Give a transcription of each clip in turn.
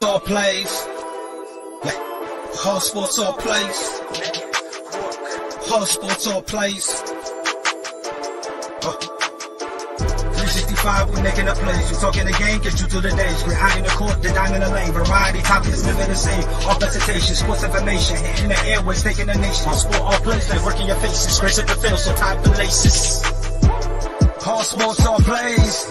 all plays. Yeah. All sports, all plays. All sports, all plays. 365, we making up plays. We talking the game, get you through the days. We're high in the court, the dime in the lane. Variety topics, living the same. All presentation, sports information. Hitting the airways, taking the nation. All sport, all plays. Like working your faces. Grace at the field, so tie the laces. All sports, all plays.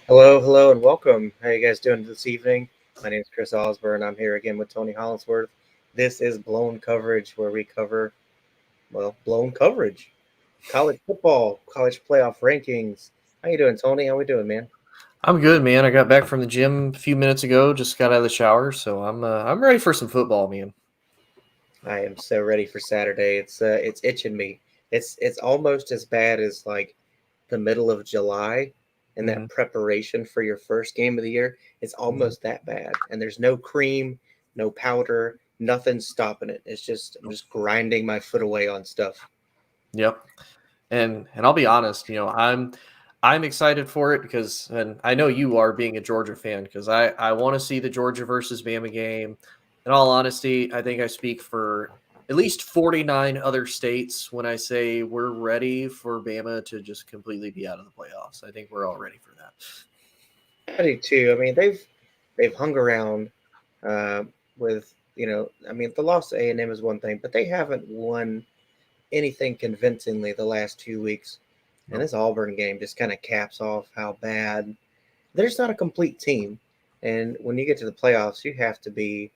Hello, and welcome. How you guys doing this evening? My name is Chris Osborne. I'm here again with Tony Hollinsworth. This is Blown Coverage, where we cover, blown coverage. College football, college playoff rankings. How you doing, Tony? How we doing, man? I'm good, man. I got back from the gym a few minutes ago. Just got out of the shower, so I'm ready for some football, man. I am so ready for Saturday. It's itching me. It's almost as bad as like the middle of July. And that preparation for your first game of the year, it's almost that bad. And there's no cream, no powder, nothing stopping it. It's just I'm just grinding my foot away on stuff. Yep. And I'll be honest, I'm excited for it because, and I know you are being a Georgia fan, because I want to see the Georgia versus Bama game. In all honesty, I think I speak for at least 49 other states when I say we're ready for Bama to just completely be out of the playoffs. I think we're all ready for that. I do too. I mean, they've hung around with, the loss to A&M is one thing, but they haven't won anything convincingly the last 2 weeks. And this Auburn game just kind of caps off how bad. They're just not a complete team. And when you get to the playoffs, you have to be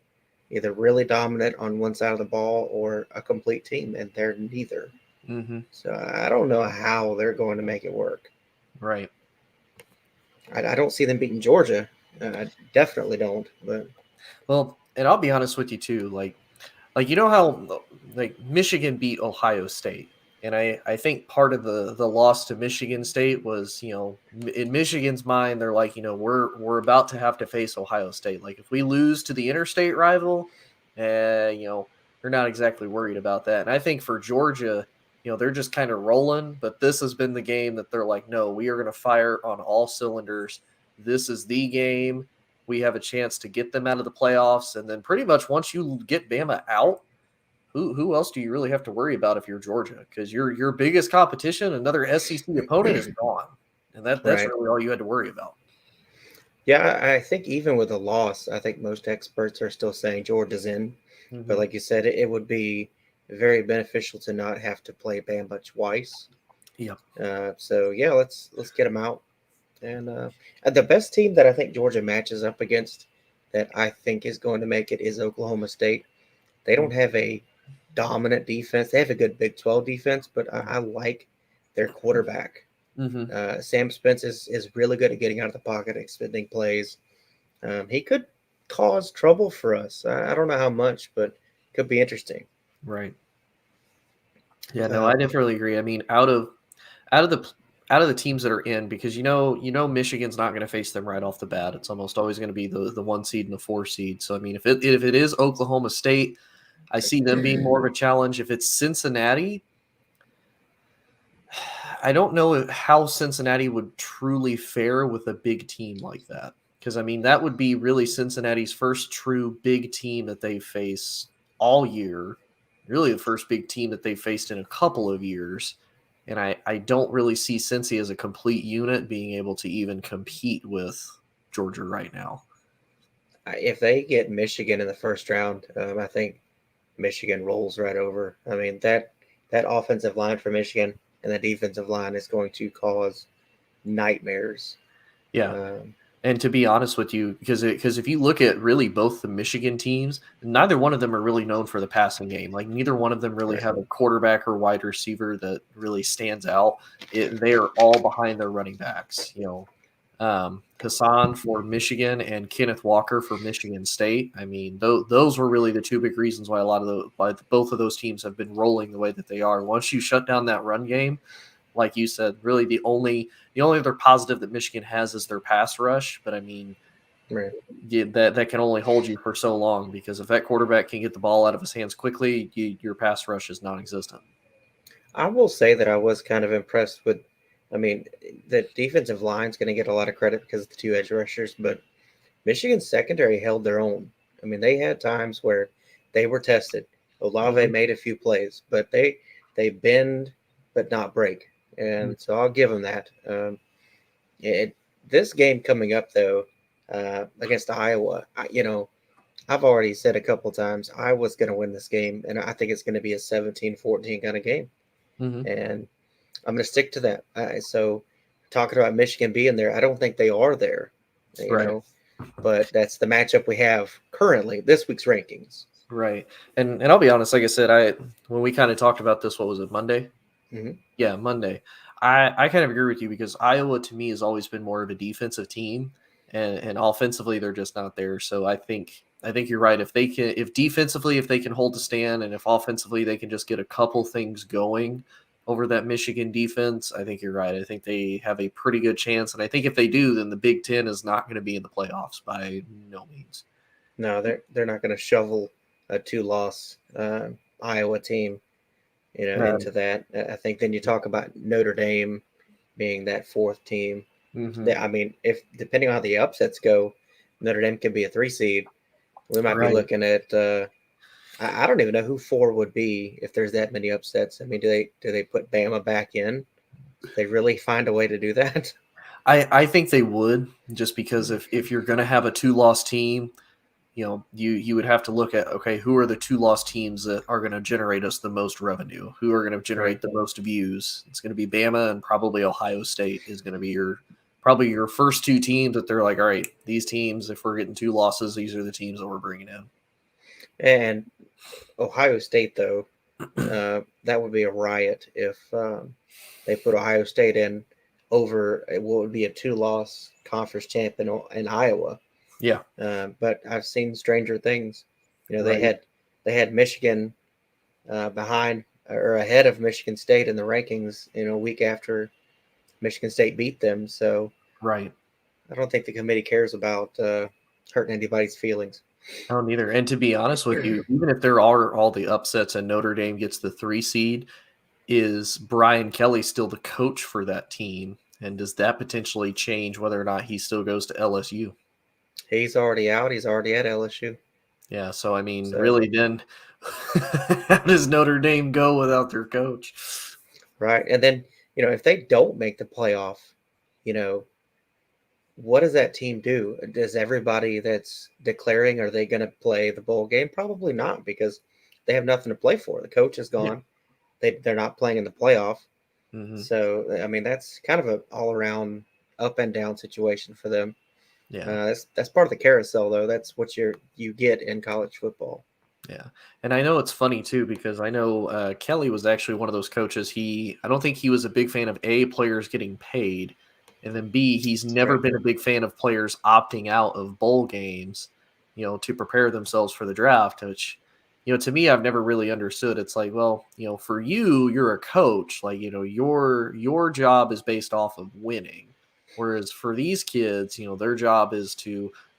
either really dominant on one side of the ball or a complete team, and they're neither. Mm-hmm. So I don't know how they're going to make it work. Right. I don't see them beating Georgia. I definitely don't. But well, and I'll be honest with you too. Like you know how Michigan beat Ohio State, and I think part of the loss to Michigan State was, in Michigan's mind, they're like, we're about to have to face Ohio State. Like if we lose to the interstate rival, they're not exactly worried about that. And I think for Georgia, they're just kind of rolling, but this has been the game that they're like, no, we are going to fire on all cylinders. This is the game. We have a chance to get them out of the playoffs. And then pretty much once you get Bama out, who else do you really have to worry about if you're Georgia? Because your biggest competition, another SEC opponent, is gone. And that's right. really all you had to worry about. Yeah, I think even with a loss, I think most experts are still saying Georgia's in. Mm-hmm. But like you said, it would be very beneficial to not have to play Bama twice. Yeah. So yeah, let's get them out. And the best team that I think Georgia matches up against that I think is going to make it is Oklahoma State. They don't have a dominant defense. They have a good Big 12 defense, but I like their quarterback. Mm-hmm. Sam Spence is really good at getting out of the pocket, extending plays. He could cause trouble for us. I don't know how much, but it could be interesting. Right. Yeah, no, I definitely agree. I mean, out of the teams that are in, because Michigan's not going to face them right off the bat. It's almost always going to be the 1 seed and the 4 seed. So I mean, if it is Oklahoma State, I see them being more of a challenge. If it's Cincinnati, I don't know how Cincinnati would truly fare with a big team like that. Because, I mean, that would be really Cincinnati's first true big team that they face all year. Really the first big team that they faced in a couple of years. And I don't really see Cincy as a complete unit being able to even compete with Georgia right now. If they get Michigan in the first round, I think Michigan rolls right over. I mean, that offensive line for Michigan and the defensive line is going to cause nightmares. Yeah. And to be honest with you, because if you look at really both the Michigan teams, neither one of them are really known for the passing game. Like neither one of them really have a quarterback or wide receiver that really stands out. They are all behind their running backs. Hassan for Michigan and Kenneth Walker for Michigan State. I mean, those were really the two big reasons why both of those teams have been rolling the way that they are. Once you shut down that run game, like you said, really the only other positive that Michigan has is their pass rush. But I mean, right. that can only hold you for so long, because if that quarterback can get the ball out of his hands quickly, your pass rush is non-existent. I will say that I was kind of impressed with. I mean, the defensive line's going to get a lot of credit because of the two edge rushers, but Michigan's secondary held their own. I mean, they had times where they were tested. Olave Mhm. made a few plays, but they bend but not break, and so I'll give them that. It, this game coming up though, against Iowa, I've already said a couple times Iowa's going to win this game, and I think it's going to be a 17-14 kind of game, Mhm. and I'm going to stick to that. So, talking about Michigan being there, I don't think they are there, you Right. know, but that's the matchup we have currently this week's rankings. Right. And I'll be honest, like I said, when we kind of talked about this, what was it, Monday? Hmm. Yeah, Monday. I kind of agree with you because Iowa to me has always been more of a defensive team, and offensively they're just not there. So I think you're right. If defensively if they can hold the stand, and if offensively they can just get a couple things going over that Michigan defense, I think you're right. I think they have a pretty good chance, and I think if they do, then the Big Ten is not going to be in the playoffs by no means. No, they're not going to shovel a two-loss Iowa team, No. into that. I think then you talk about Notre Dame being that fourth team. Hmm. I mean, if depending on how the upsets go, Notre Dame could be a 3 seed. We might be Right. looking at. I don't even know who four would be if there's that many upsets. I mean, do they put Bama back in? They really find a way to do that? I think they would just because if you're going to have a two-loss team, you would have to look at, okay, who are the two-loss teams that are going to generate us the most revenue? Who are going to Right. generate the most views? It's going to be Bama, and probably Ohio State is going to be probably your first two teams that they're like, all right, these teams, if we're getting two losses, these are the teams that we're bringing And Ohio State, though, that would be a riot if they put Ohio State in over what would be a two-loss conference champ in Iowa. Yeah, But I've seen stranger things. They right, had Michigan behind or ahead of Michigan State in the rankings. A week after Michigan State beat them. So right. I don't think the committee cares about hurting anybody's feelings. I don't either. And to be honest with you, even if there are all the upsets and Notre Dame gets the 3 seed, is Brian Kelly still the coach for that team? And does that potentially change whether or not he still goes to LSU? He's already out. He's already at LSU. Yeah, so I mean, So really, then how does Notre Dame go without their coach? right, and then if they don't make the playoff, you know what does that team do? Does everybody that's declaring, are they going to play the bowl game? Probably not, because they have nothing to play for. The coach is Yeah. gone. They're not playing in the playoff. Hmm. So I mean, that's kind of an all around up and down situation for them. Yeah. That's part of the carousel, though. That's what you get in college football. Yeah. And I know it's funny too because I know Kelly was actually one of those coaches. I don't think he was a big fan of A, players getting paid, and then B, he's never Right. been a big fan of players opting out of bowl games, to prepare themselves for the draft, which, to me, I've never really understood. It's like, well, for you, you're a coach, like, your job is based off of winning. Whereas for these kids, their job is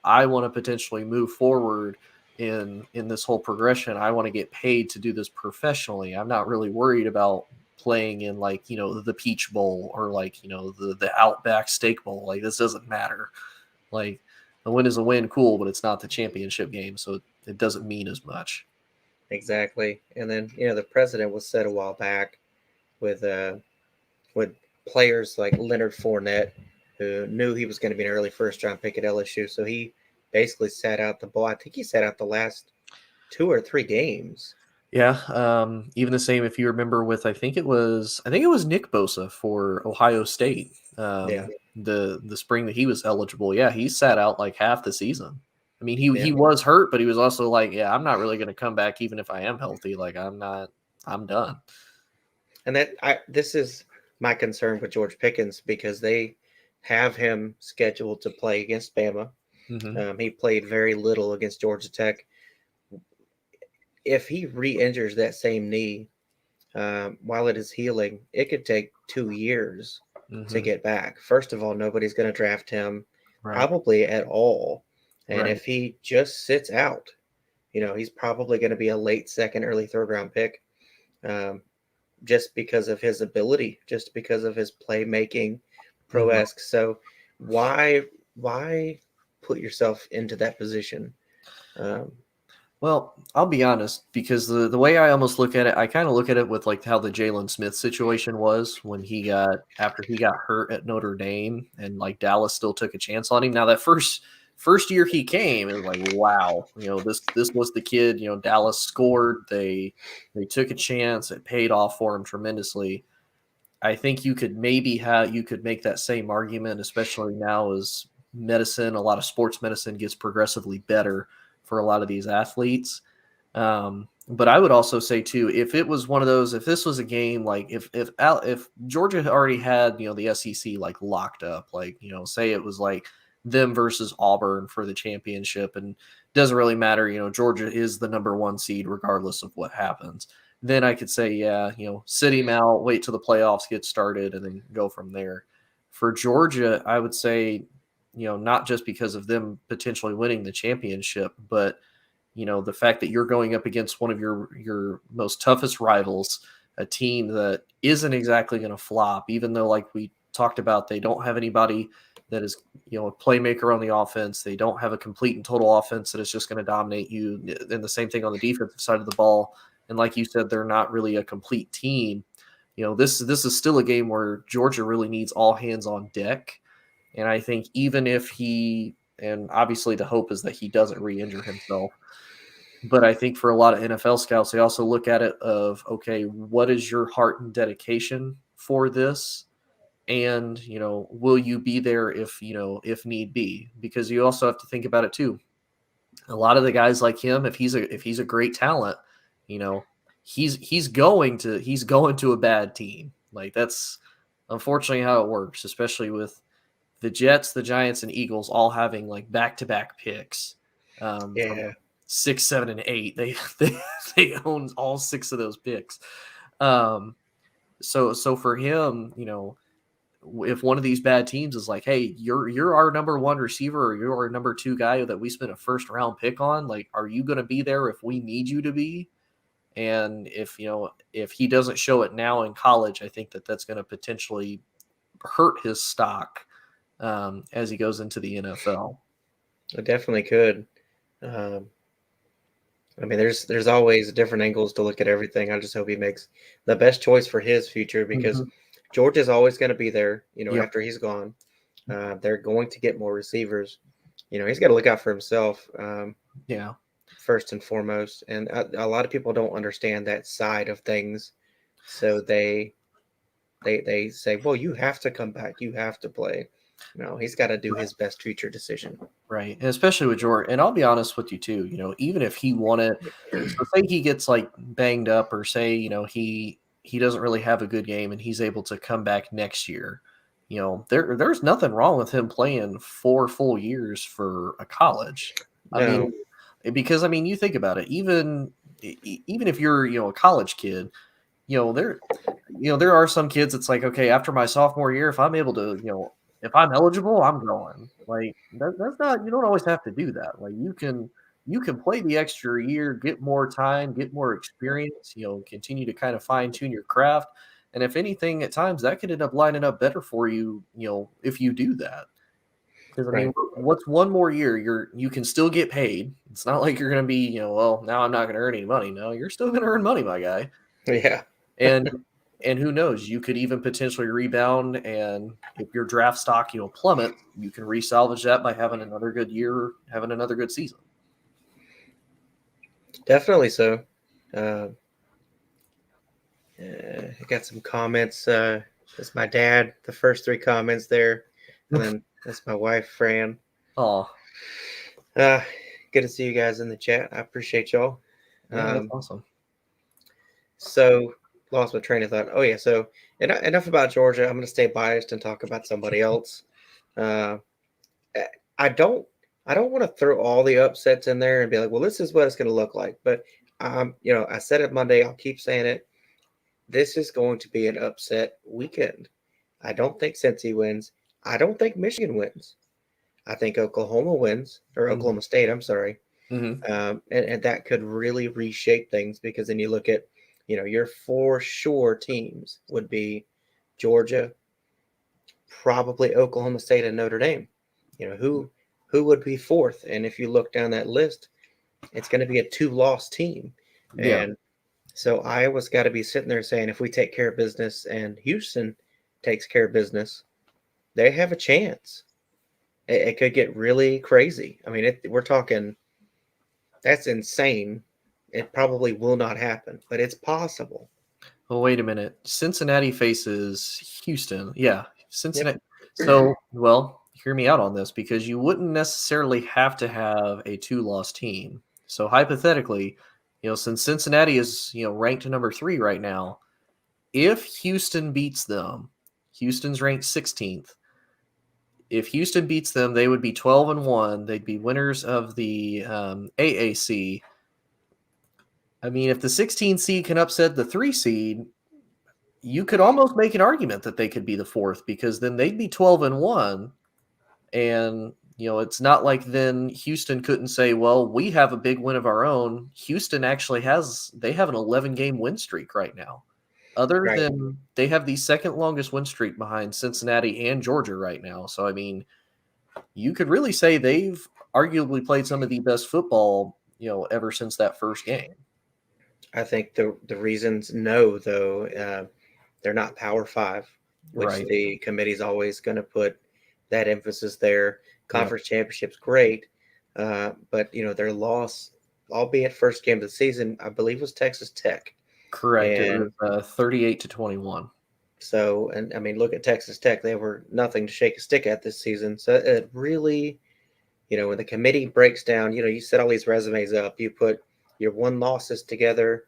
I want to potentially move forward in this whole progression. I want to get paid to do this professionally. I'm not really worried about playing in, like, the Peach Bowl or, like, the Outback Steak Bowl. Like, this doesn't matter. Like, a win is a win, cool, but it's not the championship game, so it doesn't mean as much. Exactly. And then the president was said a while back with with players like Leonard Fournette, who knew he was going to be an early first round pick at LSU. So he basically sat out the ball. I think he sat out the last 2 or 3 games. Yeah, even the same if you remember with I think it was Nick Bosa for Ohio State. Yeah. The spring that he was eligible. Yeah, he sat out like half the season. I mean, he Yeah. was hurt, but he was also like, yeah, I'm not really going to come back even if I am healthy. Like, I'm done. And this is my concern with George Pickens because they have him scheduled to play against Bama. Hmm. He played very little against Georgia Tech. If he re-injures that same knee while it is healing, it could take 2 years to Hmm. get back. First of all, nobody's going to draft him Right. probably at all. And Right. if he just sits out, he's probably going to be a late second, early third round pick. Um, just because of his ability, just because of his playmaking prowess. So why put yourself into that position? Well, I'll be honest, because the way I almost look at it, I kind of look at it with like how the Jalen Smith situation was when after he got hurt at Notre Dame, and like Dallas still took a chance on him. Now that first year he came, it was like, wow, this was the kid. Dallas scored. They took a chance. It paid off for him tremendously. I think you could make that same argument, especially now as a lot of sports medicine gets progressively better for a lot of these athletes. But I would also say too, if it was one of those, if this was a game, like if Georgia already had, the SEC like locked up, like, say it was like them versus Auburn for the championship, and it doesn't really matter, Georgia is the number 1 seed regardless of what happens. Then I could say, yeah, sit him out, wait till the playoffs get started, and then go from there. For Georgia, I would say, not just because of them potentially winning the championship, but, the fact that you're going up against one of your most toughest rivals, a team that isn't exactly going to flop, even though, like we talked about, they don't have anybody that is, a playmaker on the offense. They don't have a complete and total offense that is just going to dominate you. And the same thing on the defensive side of the ball. And like you said, they're not really a complete team. This is still a game where Georgia really needs all hands on deck. And I think even if and obviously the hope is that he doesn't re-injure himself, but I think for a lot of NFL scouts, they also look at it of, okay, what is your heart and dedication for this? And, will you be there if need be? Because you also have to think about it too. A lot of the guys like him, if he's a great talent, he's going to a bad team. Like, that's unfortunately how it works, especially with the Jets, the Giants, and Eagles all having like back-to-back picks. From 6, 7, and 8. They own all 6 of those picks. So for him, if one of these bad teams is like, hey, you're our number 1 receiver, or you're our number 2 guy that we spent a first round pick on, like, are you going to be there if we need you to be? And if he doesn't show it now in college, I think that's going to potentially hurt his stock as he goes into the NFL. It definitely could. I mean, there's always different angles to look at everything. I just hope he makes the best choice for his future, because Georgia's always going to be there, after he's gone. They're going to get more receivers. He's got to look out for himself. First and foremost. And a lot of people don't understand that side of things. So they say, well, you have to come back. You have to play. No, he's got to do his best future decision. Right. And especially with Jordan. And I'll be honest with you too, even if he wanted, so say he gets like banged up, or say, he doesn't really have a good game and he's able to come back next year, there's nothing wrong with him playing 4 full years for a college. No. I mean, because you think about it, even if you're, a college kid, there are some kids it's like, okay, after my sophomore year, if I'm able to, if I'm eligible, I'm going. Like, that's not, you don't always have to do that. Like, you can play the extra year, get more time, get more experience, continue to kind of fine tune your craft. And if anything, at times that could end up lining up better for you, if you do that. Because what's one more year? You can still get paid. It's not like you're going to be, well, now I'm not going to earn any money. No, you're still going to earn money, my guy. Yeah. And who knows, you could even potentially rebound, and if your draft stock, plummet, you can resalvage that by having another good year, having another good season. Definitely so. I got some comments. That's my dad, the first 3 comments there. And then that's my wife, Fran. Oh. Good to see you guys in the chat. I appreciate y'all. Yeah, that's awesome. So, lost my train of thought. Oh, yeah. So, enough about Georgia. I'm going to stay biased and talk about somebody else. I don't want to throw all the upsets in there and be like, well, this is what it's going to look like. But, I said it Monday. I'll keep saying it. This is going to be an upset weekend. I don't think Cincy wins. I don't think Michigan wins. I think Oklahoma wins, or Oklahoma State, I'm sorry. And that could really reshape things, because then you look at, your for sure teams would be Georgia, probably Oklahoma State, and Notre Dame. Who would be fourth? And if you look down that list, it's going to be a 2-loss team. Yeah. And so Iowa's got to be sitting there saying, if we take care of business and Houston takes care of business, they have a chance. It could get really crazy. I mean, we're talking, that's insane. It probably will not happen, but it's possible. Well, wait a minute. Cincinnati faces Houston. Yeah, Cincinnati. Yep. So, well, hear me out on this, because you wouldn't necessarily have to have a 2-loss team. So hypothetically, since Cincinnati is, ranked number 3 right now, if Houston beats them, Houston's ranked 16th. If Houston beats them, they would be 12-1. They'd be winners of the AAC. I mean, if the 16 seed can upset the 3 seed, you could almost make an argument that they could be the 4th, because then they'd be 12-1. And, it's not like then Houston couldn't say, well, we have a big win of our own. Houston actually they have an 11-game win streak right now. Other than they have the second longest win streak behind Cincinnati and Georgia right now. So, I mean, you could really say they've arguably played some of the best football, ever since that first game. I think the reasons though, they're not Power 5, which the committee's always going to put that emphasis there. Conference championship's great, but their loss, albeit first game of the season, I believe was Texas Tech. Correct. And it was 38-21. So, and I mean, look at Texas Tech; they were nothing to shake a stick at this season. So it really, when the committee breaks down, you set all these resumes up, you put your 1 losses together,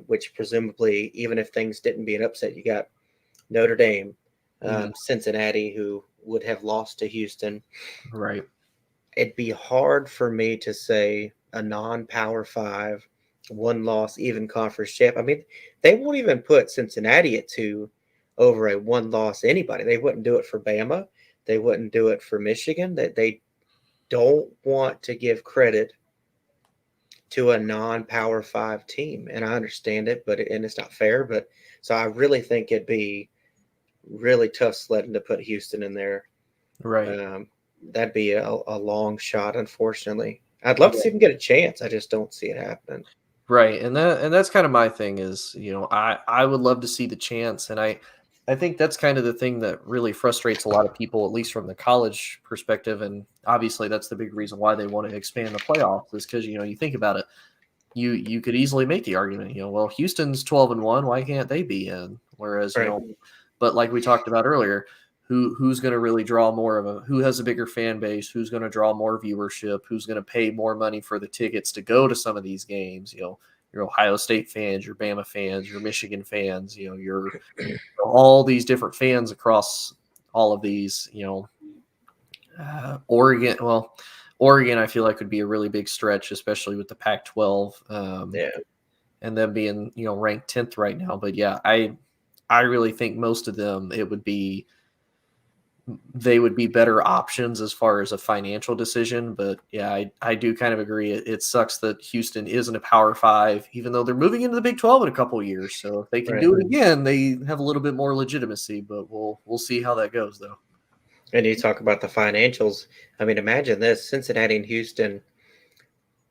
which presumably, even if things didn't be an upset, you got Notre Dame, Cincinnati, who would have lost to Houston. Right. It'd be hard for me to say a non-Power 5, 1 loss, even conference champ. I mean, they won't even put Cincinnati at 2 over a 1 loss anybody. They wouldn't do it for Bama. They wouldn't do it for Michigan. That they don't want to give credit to a non-Power 5 team. And I understand it, and it's not fair. But so I really think it'd be really tough sledding to put Houston in there. Right. That'd be a long shot, unfortunately. I'd love to see them get a chance. I just don't see it happening. Right. And that's kind of my thing is, I would love to see the chance. And I think that's kind of the thing that really frustrates a lot of people, at least from the college perspective. And obviously that's the big reason why they want to expand the playoffs, is because, you think about it, you could easily make the argument, well, Houston's 12-1, why can't they be in? Whereas, but like we talked about earlier, who's going to really draw more who has a bigger fan base, who's going to draw more viewership, who's going to pay more money for the tickets to go to some of these games, your Ohio State fans, your Bama fans, your Michigan fans, your all these different fans across all of these, Oregon. Well, Oregon, I feel like would be a really big stretch, especially with the Pac-12, and them being, ranked 10th right now. But yeah, I really think most of them, they would be better options as far as a financial decision. But yeah, I do kind of agree. It sucks that Houston isn't a Power 5, even though they're moving into the Big 12 in a couple of years. So if they can do it again, they have a little bit more legitimacy. But we'll see how that goes, though. And you talk about the financials. I mean, imagine this: Cincinnati and Houston.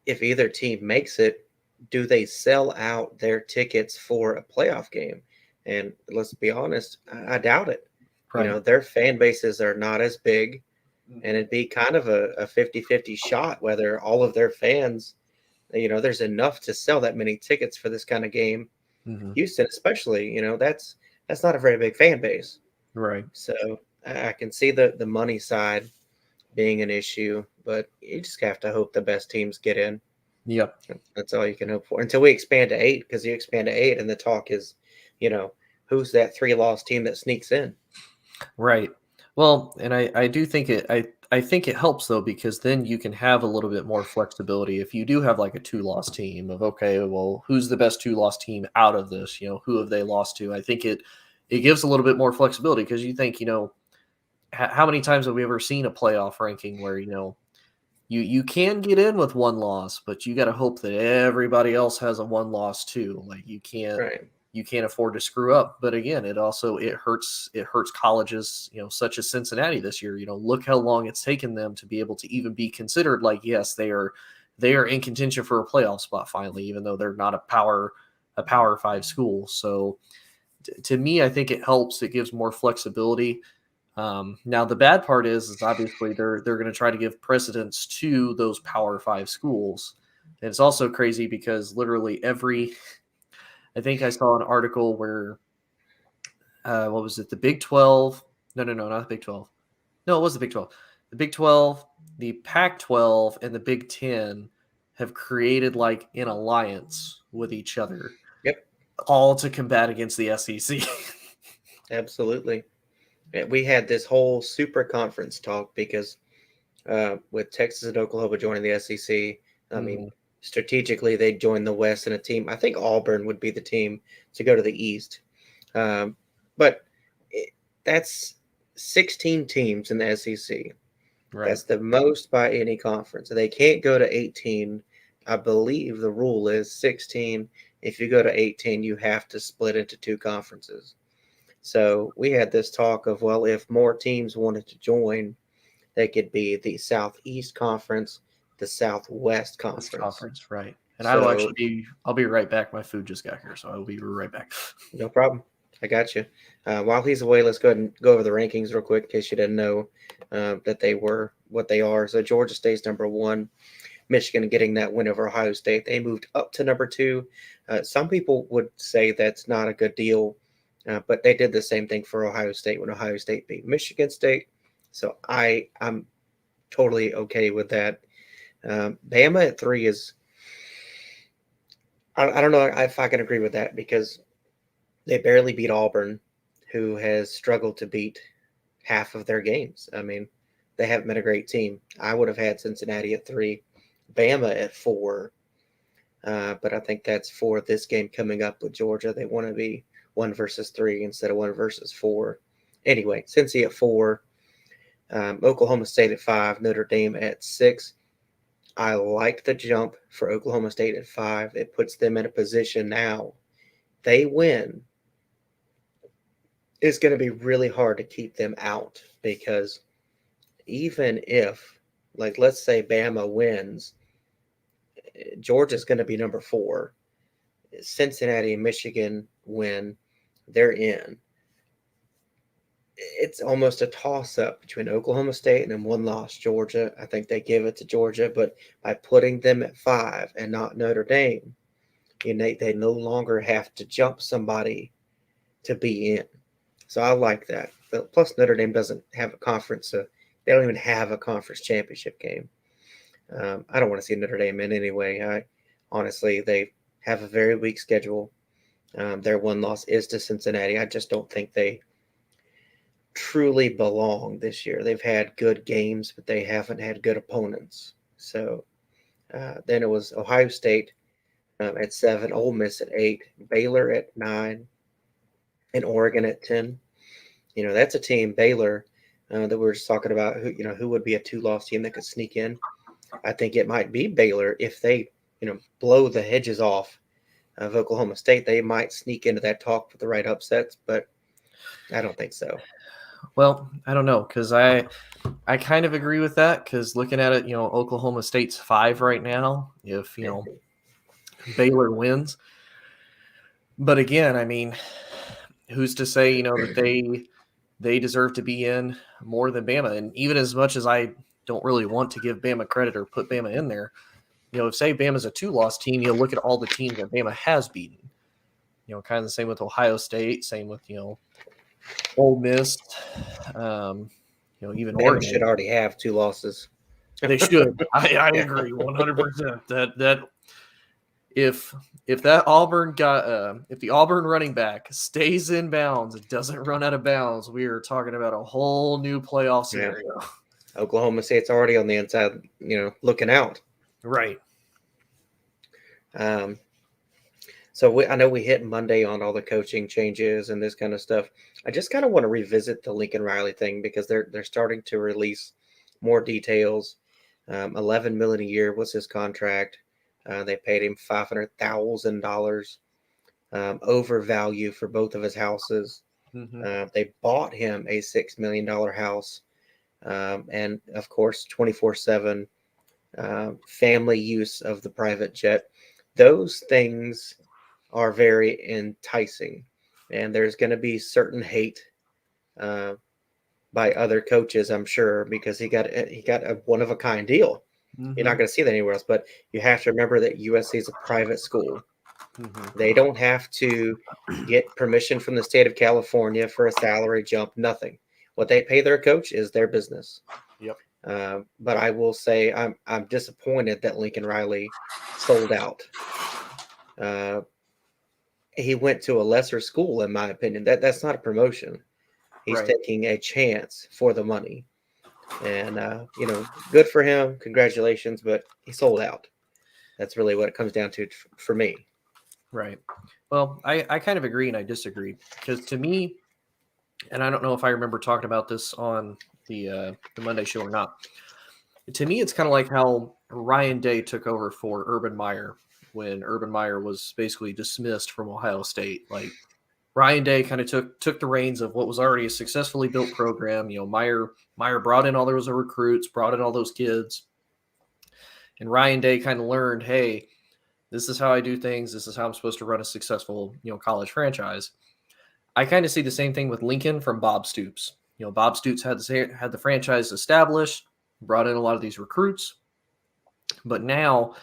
If either team makes it, do they sell out their tickets for a playoff game? And let's be honest, I doubt it. Right. Their fan bases are not as big, and it'd be kind of a 50-50 shot whether all of their fans, there's enough to sell that many tickets for this kind of game. Mm-hmm. Houston, especially, that's not a very big fan base. Right. So I can see the money side being an issue, but you just have to hope the best teams get in. Yep. That's all you can hope for until we expand to 8, because you expand to 8 and the talk is, who's that 3-loss team that sneaks in? Right. Well, and I do think I think it helps, though, because then you can have a little bit more flexibility. If you do have like a 2-loss team of, okay, well, who's the best 2-loss team out of this? Who have they lost to? I think it gives a little bit more flexibility, because you think, how many times have we ever seen a playoff ranking where, you can get in with one loss, but you got to hope that everybody else has a one loss too. Like Right. you can't afford to screw up. But again, it hurts colleges, such as Cincinnati this year. Look how long it's taken them to be able to even be considered like, yes, they are in contention for a playoff spot finally, even though they're not a power 5 school. So to me, I think it helps. It gives more flexibility. Now the bad part is obviously they're going to try to give precedence to those power 5 schools. And it's also crazy because literally I think I saw an article where, what was it? The Big 12. No, not the Big 12. No, it was the Big 12. The Big 12, the Pac 12, and the Big 10 have created like an alliance with each other. Yep. All to combat against the SEC. Absolutely. We had this whole super conference talk because with Texas and Oklahoma joining the SEC, I mean, strategically they joined the West in a team. I think Auburn would be the team to go to the East. But that's 16 teams in the SEC. Right. That's the most by any conference. They can't go to 18. I believe the rule is 16. If you go to 18, you have to split into 2 conferences. So we had this talk of, well, if more teams wanted to join, they could be the Southeast Conference, the Southwest Conference. Right. And So, I'll be right back. My food just got here, so I will be right back. no problem. I got you. While he's away, let's go ahead and go over the rankings real quick in case you didn't know that they were what they are. So Georgia State's number 1. Michigan getting that win over Ohio State. They moved up to number 2. Some people would say that's not a good deal, but they did the same thing for Ohio State when Ohio State beat Michigan State. So I'm totally okay with that. Bama at 3 is I don't know if I can agree with that because they barely beat Auburn, who has struggled to beat half of their games. I mean, they haven't been a great team. I would have had Cincinnati at 3, Bama at 4, but I think that's for this game coming up with Georgia. They want to be 1 versus 3 instead of 1 versus 4. Anyway, Cincy at 4, Oklahoma State at 5, Notre Dame at 6. I like the jump for Oklahoma State at 5. It puts them in a position now. They win. It's going to be really hard to keep them out because even if, like, let's say Bama wins, Georgia's going to be number 4. Cincinnati and Michigan win, they're in. It's almost a toss-up between Oklahoma State and then 1 loss Georgia. I think they give it to Georgia, but by putting them at 5 and not Notre Dame, they no longer have to jump somebody to be in. So I like that. But plus, Notre Dame doesn't have a conference, so they don't even have a conference championship game. I don't want to see Notre Dame in anyway. Honestly, they have a very weak schedule. Their 1 loss is to Cincinnati. I just don't think they truly belong this year. They've had good games, but they haven't had good opponents. So then it was Ohio State at 7, Ole Miss at 8, Baylor at 9, and Oregon at 10. That's a team, Baylor, that we were just talking about, who would be a 2-loss team that could sneak in. I think it might be Baylor if they, blow the hedges off of Oklahoma State. They might sneak into that talk for the right upsets, but I don't think so. Well, I don't know because I kind of agree with that because looking at it, Oklahoma State's 5 right now. If Baylor wins, but again, I mean, who's to say that they deserve to be in more than Bama? And even as much as I don't really want to give Bama credit or put Bama in there, if say Bama's a 2-loss team, you look at all the teams that Bama has beaten. Kind of the same with Ohio State, same with Ole Miss, even Bama Oregon should already have 2 losses. They should. I agree 100%. That if that Auburn if the Auburn running back stays in bounds, it doesn't run out of bounds, we are talking about a whole new playoff scenario. Yeah. Oklahoma State's already on the inside, looking out. Right. So I know we hit Monday on all the coaching changes and this kind of stuff. I just kind of want to revisit the Lincoln Riley thing because they're starting to release more details. $11 million a year was his contract. They paid him $500,000 over value for both of his houses. They bought him a $6 million house, and of course 24/7 family use of the private jet. Those things are very enticing, and there's going to be certain hate by other coaches, I'm sure, because he got a one of a kind deal. You're not going to see that anywhere else. But you have to remember that USC is a private school. They don't have to get permission from the state of California for a salary jump. Nothing. What they pay their coach is their business. Yep. But I will say I'm disappointed that Lincoln Riley sold out. He went to a lesser school, in my opinion. That's not a promotion. He's taking a chance for the money. And, good for him. Congratulations. But he sold out. That's really what it comes down to for me. Right. Well, I kind of agree and I disagree. Because to me, and I don't know if I remember talking about this on the Monday show or not. To me, it's kind of like how Ryan Day took over for Urban Meyer when Urban Meyer was basically dismissed from Ohio State. Like Ryan Day kind of took the reins of what was already a successfully built program. Meyer brought in all those recruits, brought in all those kids, and Ryan Day kind of learned, hey, this is how I do things. This is how I'm supposed to run a successful college franchise. I kind of see the same thing with Lincoln from Bob Stoops. Bob Stoops had the franchise established, brought in a lot of these recruits, but now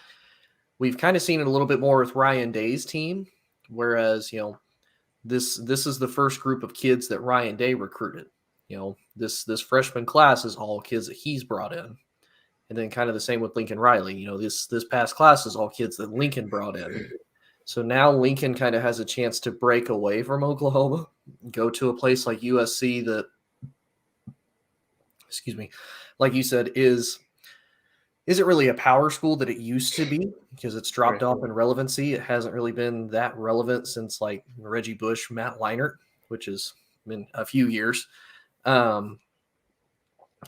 we've kind of seen it a little bit more with Ryan Day's team, whereas this is the first group of kids that Ryan Day recruited. This freshman class is all kids that he's brought in, and then kind of the same with Lincoln Riley. This past class is all kids that Lincoln brought in. So now Lincoln kind of has a chance to break away from Oklahoma, go to a place like USC that, like you said, isn't really a power school that it used to be because it's dropped off in relevancy. It hasn't really been that relevant since like Reggie Bush, Matt Leinart, which has been a few years.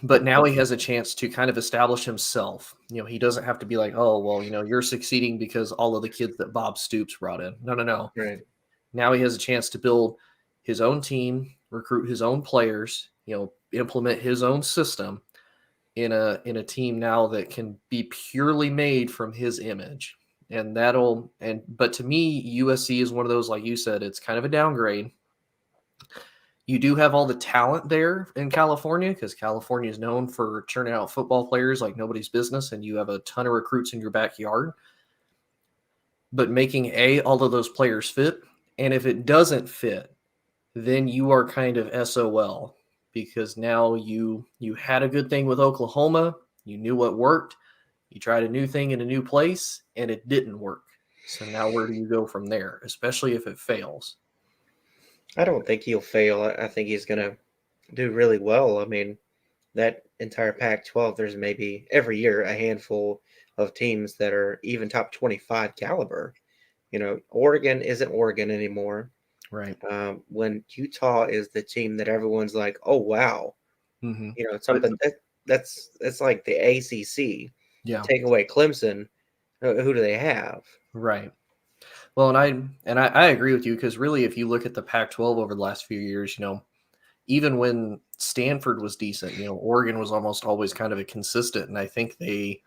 But now he has a chance to kind of establish himself. He doesn't have to be like, oh, well, you're succeeding because all of the kids that Bob Stoops brought in. No. Right. Now he has a chance to build his own team, recruit his own players, implement his own system in a team now that can be purely made from his image. But to me, USC is one of those, like you said, it's kind of a downgrade. You do have all the talent there in California because California is known for churning out football players like nobody's business, and you have a ton of recruits in your backyard. But making all of those players fit, and if it doesn't fit, then you are kind of SOL because now you had a good thing with Oklahoma, you knew what worked, you tried a new thing in a new place, and it didn't work. So now where do you go from there, especially if it fails? I don't think he'll fail. I think he's going to do really well. I mean, that entire Pac-12, there's maybe every year a handful of teams that are even top 25 caliber. Oregon isn't Oregon anymore. Right. When Utah is the team that everyone's like, oh, wow. Mm-hmm. Something that's like the ACC. Yeah. Take away Clemson. Who do they have? Right. Well, and I agree with you because really, if you look at the Pac-12 over the last few years, even when Stanford was decent, Oregon was almost always kind of a consistent, and I think the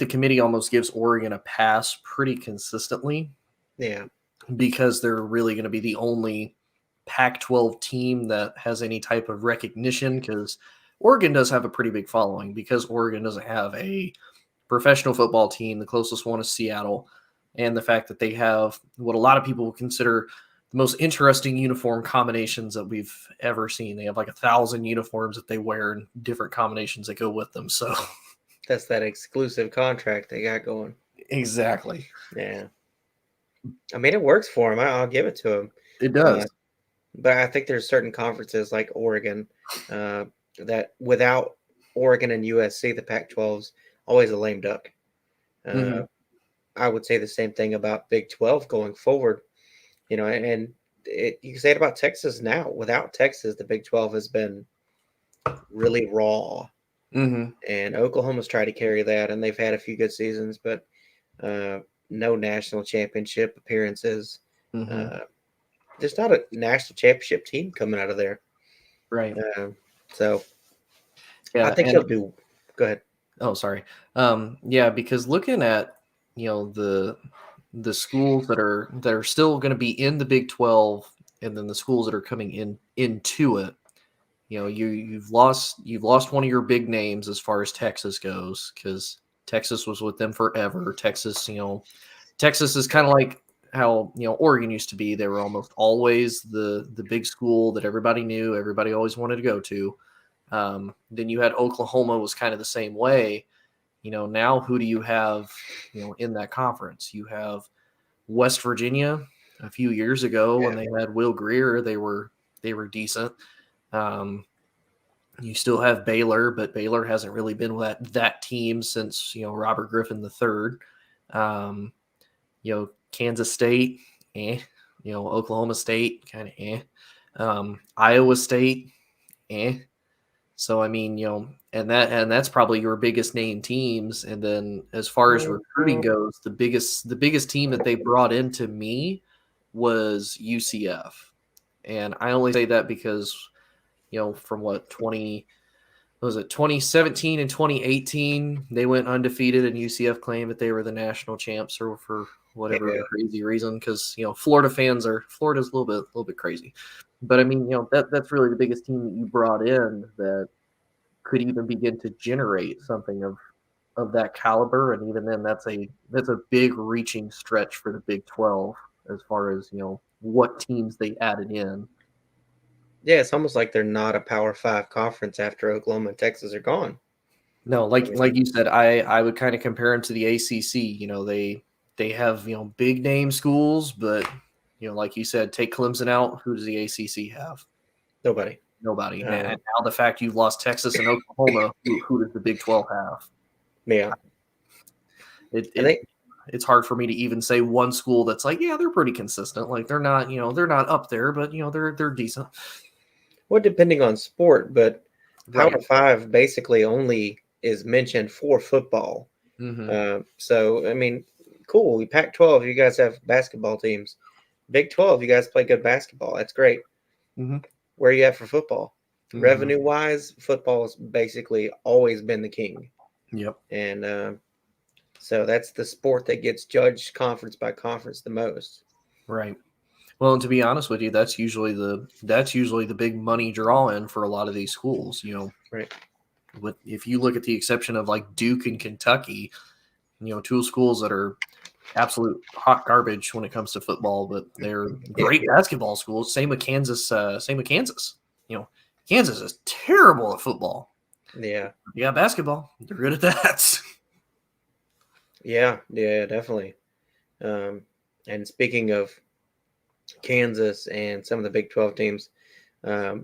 committee almost gives Oregon a pass pretty consistently. Yeah, because they're really going to be the only Pac-12 team that has any type of recognition. Because Oregon does have a pretty big following because Oregon doesn't have a professional football team. The closest one is Seattle. And the fact that they have what a lot of people would consider the most interesting uniform combinations that we've ever seen. They have like 1,000 uniforms that they wear and different combinations that go with them. So that's that exclusive contract they got going. Exactly. Yeah. I mean, it works for them. I'll give it to them. It does. But I think there's certain conferences like Oregon that without Oregon and USC, the Pac-12's always a lame duck. I would say the same thing about Big 12 going forward, and you can say it about Texas now. Without Texas, the Big 12 has been really raw. Mm-hmm. And Oklahoma's tried to carry that, and they've had a few good seasons, but no national championship appearances. Mm-hmm. There's not a national championship team coming out of there. Right. So I Yeah. think And he'll do. Go ahead. oh, sorry. Yeah, because looking at the schools that are still going to be in the Big 12, and then the schools that are coming into it, you've lost one of your big names as far as Texas goes, because Texas was with them forever. Texas is kind of like how Oregon used to be. They were almost always the big school that everybody knew, everybody always wanted to go to. Then you had Oklahoma was kind of the same way. Now who do you have in that conference? You have West Virginia. A few years ago when they had Will Grier, they were decent. You still have Baylor, but Baylor hasn't really been that team since Robert Griffin III. Kansas State, Oklahoma State, kind of Iowa State, So I mean, and that's probably your biggest name teams. And then as far as recruiting goes, the biggest team that they brought into me was UCF. And I only say that because, from 2017 and 2018, they went undefeated, and UCF claimed that they were the national champs, or for whatever crazy reason, because Florida's a little bit crazy. But I mean, that's really the biggest team that you brought in that could even begin to generate something of that caliber. And even then, that's a big reaching stretch for the Big 12 as far as what teams they added in. Yeah, it's almost like they're not a Power 5 conference after Oklahoma and Texas are gone. No, like you said, I would kind of compare them to the ACC. They have big name schools, but like you said, take Clemson out. Who does the ACC have? Nobody. And now the fact you've lost Texas and Oklahoma, who does the Big 12 have? Yeah. It's hard for me to even say one school that's like, yeah, they're pretty consistent. Like they're not up there, but they're decent. Well, depending on sport, but Power 5 basically only is mentioned for football. Mm-hmm. So I mean, cool. Pac-12, you guys have basketball teams. Big 12, you guys play good basketball. That's great. Mm-hmm. Where are you at for football? Mm-hmm. Revenue-wise, football has basically always been the king. Yep. And so that's the sport that gets judged conference by conference the most. Right. Well, and to be honest with you, that's usually the big money draw in for a lot of these schools. Right. If you look at the exception of like Duke and Kentucky, two schools that are absolute hot garbage when it comes to football, but they're great basketball schools. Same with Kansas. Kansas is terrible at football. Yeah. Yeah, basketball. They're good at that. Yeah, definitely. And speaking of Kansas and some of the Big 12 teams, I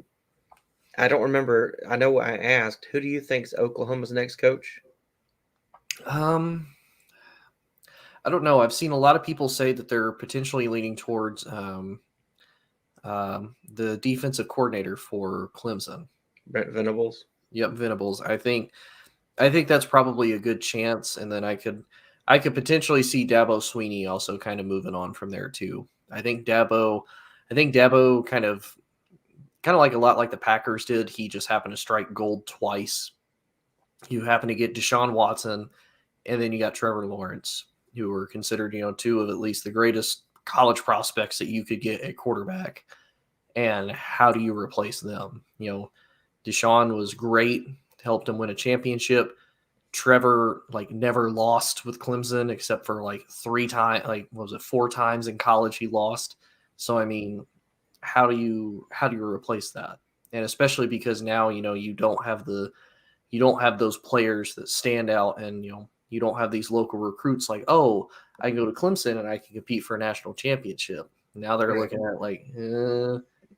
don't remember. I know I asked, who do you think's Oklahoma's next coach? I don't know. I've seen a lot of people say that they're potentially leaning towards the defensive coordinator for Clemson, Brent Venables. Yep, Venables. I think that's probably a good chance, and then I could potentially see Dabo Swinney also kind of moving on from there too. I think Dabo kind of like a lot like the Packers did. He just happened to strike gold twice. You happen to get Deshaun Watson, and then you got Trevor Lawrence, who were considered, two of at least the greatest college prospects that you could get at quarterback. And how do you replace them? Deshaun was great, helped him win a championship. Trevor never lost with Clemson except for 3 times, 4 times in college he lost. So I mean, how do you replace that? And especially because now you don't have those players that stand out, and you don't have these local recruits like, oh, I can go to Clemson and I can compete for a national championship. Now they're looking at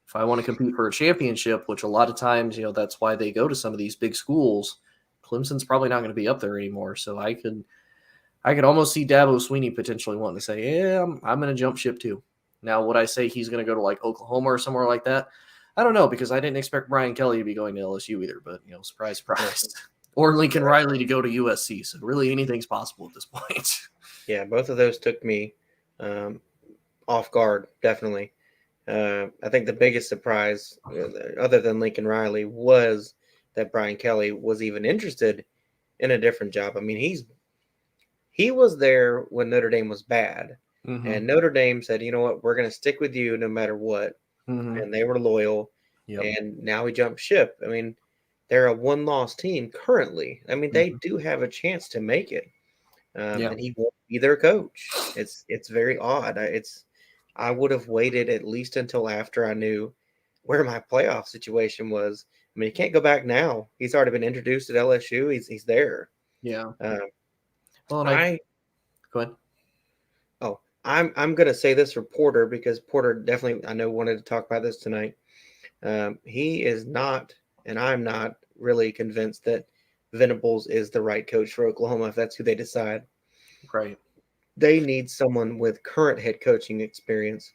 if I want to compete for a championship, which a lot of times that's why they go to some of these big schools. Clemson's probably not going to be up there anymore. So I could almost see Dabo Swinney potentially wanting to say, yeah, I'm going to jump ship too. Now, would I say he's going to go to Oklahoma or somewhere like that? I don't know, because I didn't expect Brian Kelly to be going to LSU either, but surprise, surprise. or Lincoln Riley to go to USC. So really, anything's possible at this point. Yeah, both of those took me off guard, definitely. I think the biggest surprise, other than Lincoln Riley, was that Brian Kelly was even interested in a different job. I mean, he was there when Notre Dame was bad, and Notre Dame said, "You know what? We're going to stick with you no matter what," and they were loyal. Yep. And now he jumped ship. I mean, they're a one-loss team currently. I mean, they do have a chance to make it, and he won't be their coach. It's very odd. I would have waited at least until after I knew where my playoff situation was. I mean, he can't go back now. He's already been introduced at LSU. He's there. Yeah. Well, go ahead. Oh, I'm going to say this for Porter because Porter definitely, I know, wanted to talk about this tonight. He is not, and I'm not really convinced that Venables is the right coach for Oklahoma if that's who they decide. Right. They need someone with current head coaching experience,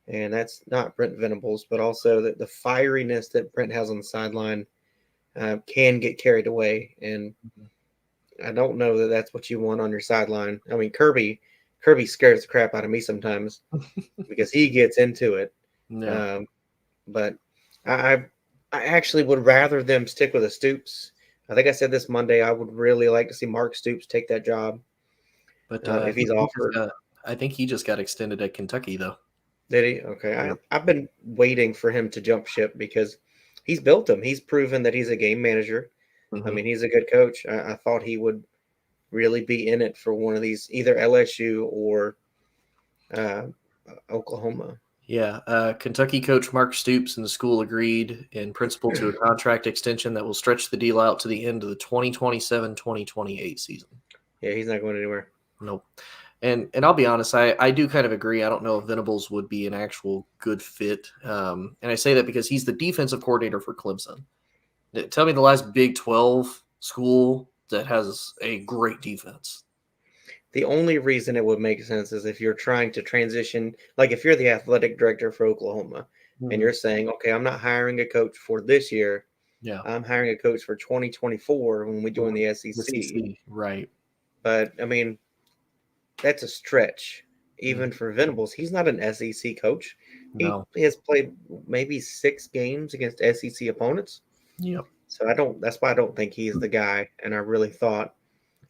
and that's not Brent Venables, but also the fieriness that Brent has on the sideline can get carried away, and I don't know that that's what you want on your sideline. I mean, Kirby scares the crap out of me sometimes because he gets into it. Yeah. But I actually would rather them stick with a Stoops. I think I said this Monday. I would really like to see Mark Stoops take that job. But if he's offered, I think he just got extended at Kentucky, though. Did he? Okay. Yep. I've been waiting for him to jump ship because he's built them. He's proven that he's a game manager. I mean, he's a good coach. I thought he would really be in it for one of these, either LSU or Oklahoma. Yeah. Kentucky coach Mark Stoops and the school agreed in principle to a contract extension that will stretch the deal out to the end of the 2027-2028 season. Yeah, he's not going anywhere. Nope. And I'll be honest, I do kind of agree. I don't know if Venables would be an actual good fit. And I say that because he's the defensive coordinator for Clemson. Tell me the last Big 12 school that has a great defense. The only reason it would make sense is if you're trying to transition, like if you're the athletic director for Oklahoma and you're saying, okay, I'm not hiring a coach for this year. Yeah. I'm hiring a coach for 2024 when we join the SEC. Right. But, I mean, that's a stretch. Even for Venables, he's not an SEC coach. No. He has played maybe 6 games against SEC opponents. Yep. So that's why I don't think he's the guy. And I really thought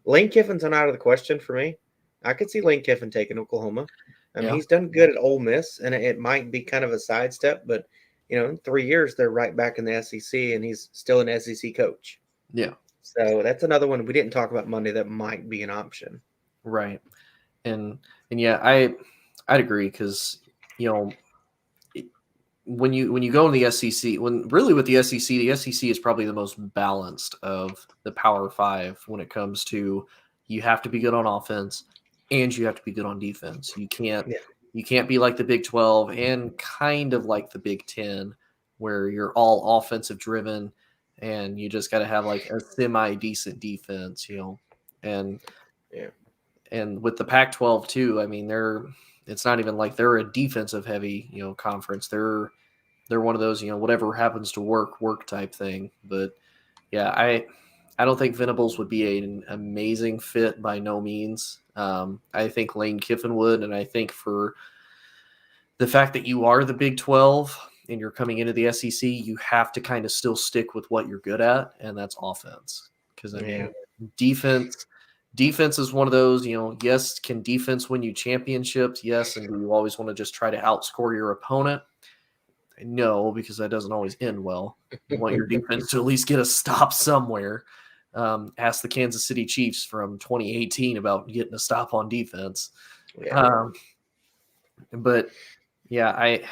Lane Kiffin's not out of the question for me. I could see Lane Kiffin taking Oklahoma. I mean, he's done good at Ole Miss, and it might be kind of a sidestep, but in 3 years they're right back in the SEC, and he's still an SEC coach. Yeah. So that's another one we didn't talk about Monday that might be an option. Right. And yeah, I'd agree because when you go in the SEC, with the SEC is probably the most balanced of the Power Five when it comes to you have to be good on offense and you have to be good on defense. You can't be like the Big 12 and kind of like the Big 10 where you're all offensive driven and you just got to have like a semi decent defense, and with the Pac-12 too. I mean, it's not even like they're a defensive heavy, conference. They're one of those, whatever happens to work type thing. But yeah, I don't think Venables would be an amazing fit by no means. I think Lane Kiffin would, and I think for the fact that you are the Big 12 and you're coming into the SEC, you have to kind of still stick with what you're good at, and that's offense. Because defense is one of those, yes, can defense win you championships? Yes. And do you always want to just try to outscore your opponent? No, because that doesn't always end well. You want your defense to at least get a stop somewhere. Ask the Kansas City Chiefs from 2018 about getting a stop on defense. Yeah. But yeah, I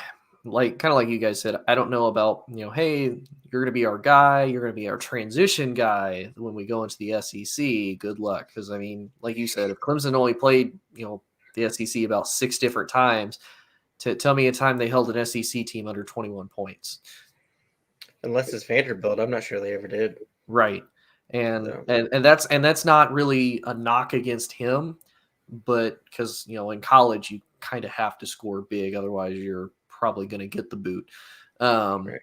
kind of like you guys said, I don't know about, hey, you're going to be our guy. You're going to be our transition guy when we go into the SEC. Good luck. Because, I mean, like you said, if Clemson only played, the SEC about 6 different times, to tell me a time they held an SEC team under 21 points. Unless it's Vanderbilt. I'm not sure they ever did. Right. And that's not really a knock against him, but because, in college, you kind of have to score big. Otherwise, you're probably going to get the boot. Right.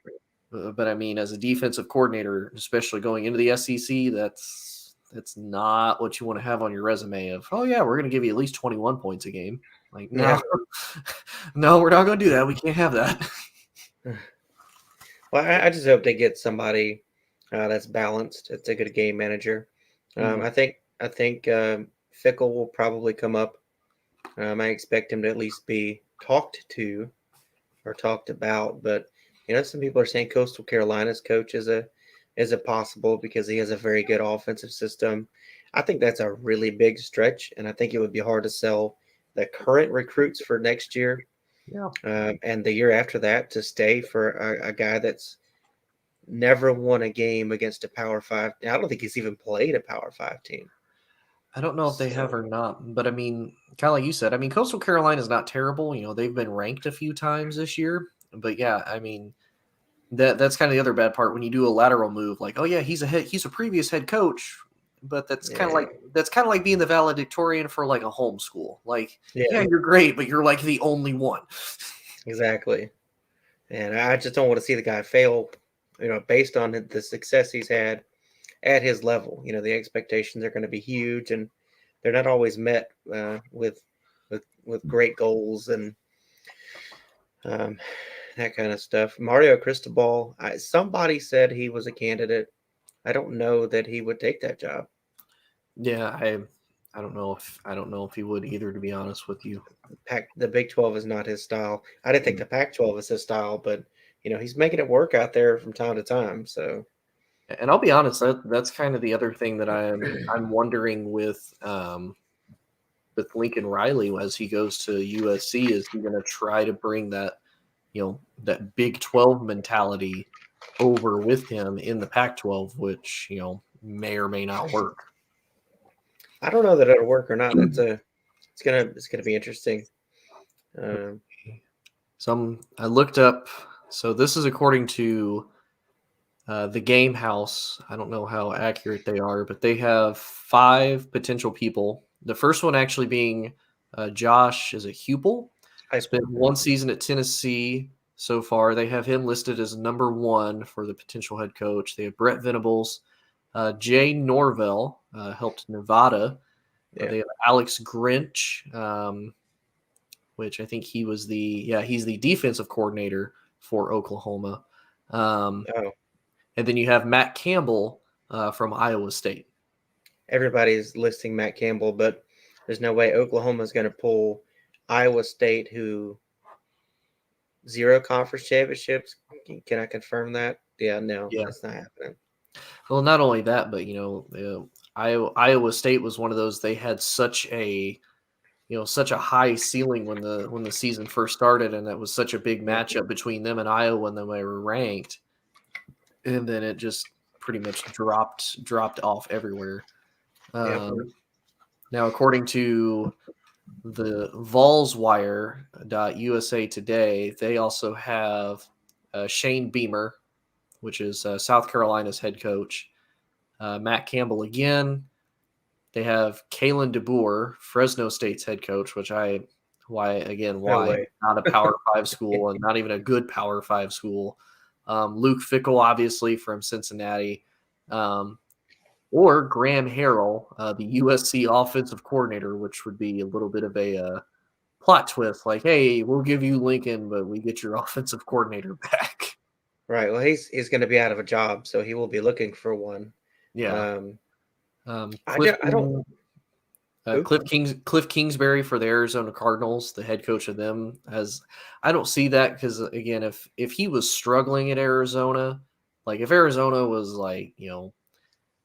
But I mean, as a defensive coordinator, especially going into the SEC, that's not what you want to have on your resume of, oh yeah, we're going to give you at least 21 points a game. Like, no, Yeah. no, we're not going to do that. We can't have that. Well, I just hope they get somebody that's balanced. It's a good game manager. Mhm. I think Fickle will probably come up. I expect him to at least be talked to or talked about. But some people are saying Coastal Carolina's coach is a possible because he has a very good offensive system. I think that's a really big stretch, and I think it would be hard to sell the current recruits for next year. Yeah. And the year after that to stay for a guy that's never won a game against a Power Five. I don't think he's even played a Power Five team. I don't know if they have or not, but I mean, kind of like you said, I mean, Coastal Carolina is not terrible. They've been ranked a few times this year, but yeah, I mean, that's kind of the other bad part when you do a lateral move. Like, oh yeah, he's a previous head coach, but that's kind of like being the valedictorian for like a homeschool. Like, yeah, you're great, but you're like the only one. Exactly, and I just don't want to see the guy fail. Based on the success he's had at his level. The expectations are going to be huge, and they're not always met with great goals and that kind of stuff. Mario Cristobal, somebody said he was a candidate. I don't know that he would take that job. Yeah, I don't know if he would either, to be honest with you. The Big 12 is not his style. I didn't think the Pac-12 is his style, but he's making it work out there from time to time. So, and I'll be honest, that's kind of the other thing that I'm wondering with Lincoln Riley as he goes to USC. Is he going to try to bring that that Big 12 mentality over with him in the Pac-12, which may or may not work? I don't know that it'll work or not. It's gonna be interesting. I looked up. So this is according to the Game House. I don't know how accurate they are, but they have 5 potential people. The first one actually being Josh Heupel. Spent 1 season at Tennessee so far. They have him listed as number 1 for the potential head coach. They have Brett Venables, Jay Norvell, helped Nevada. They have Alex Grinch, which I think he's the defensive coordinator for Oklahoma. And then you have Matt Campbell from Iowa State. Everybody's listing Matt Campbell, but there's no way Oklahoma's going to pull Iowa State, who 0 conference championships. Can I confirm that? Yeah, no, that's not happening. Well, not only that, but Iowa State was one of those. They had such a high ceiling when the season first started, and that was such a big matchup between them and Iowa when they were ranked, and then it just pretty much dropped off everywhere. Now, according to the VolsWire.USA Today, they also have Shane Beamer, which is South Carolina's head coach, Matt Campbell again. They have Kalen DeBoer, Fresno State's head coach, why not a Power 5 school and not even a good Power 5 school. Luke Fickell, obviously, from Cincinnati. Or Graham Harrell, the USC offensive coordinator, which would be a little bit of a plot twist. Like, hey, we'll give you Lincoln, but we get your offensive coordinator back. Right. Well, he's going to be out of a job, so he will be looking for one. Yeah. Cliff Kingsbury for the Arizona Cardinals, the head coach of them, I don't see that because, again, if he was struggling at Arizona, like if Arizona was like